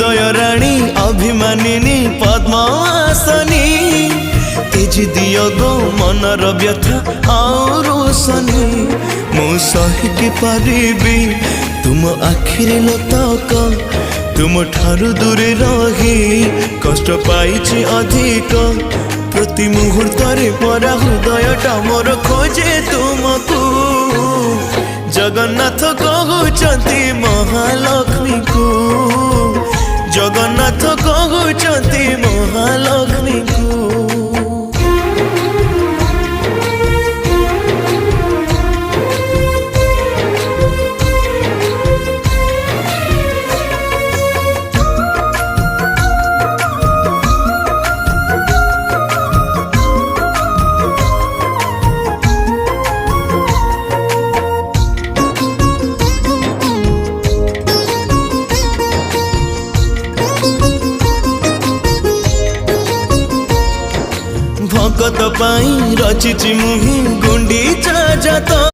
हृदय राणी अभिमानिनी पद्मासनी तेजी दियो गो मनर व्यथा आउ रोशनी मु सहिकी पारिबी तुम आखिरे लतक तुम ठारू दूरे रही कष्ट पाइछि अधिक प्रति मुहूर्त परा हृदयटा मोर खोजे तुमको जगन्नाथ कहउचंती महालक्ष्मी को जगन्नाथ कहउचंती महालक्ष्मी को भगत पाई रचिछि मुहि गुंडीचा जात।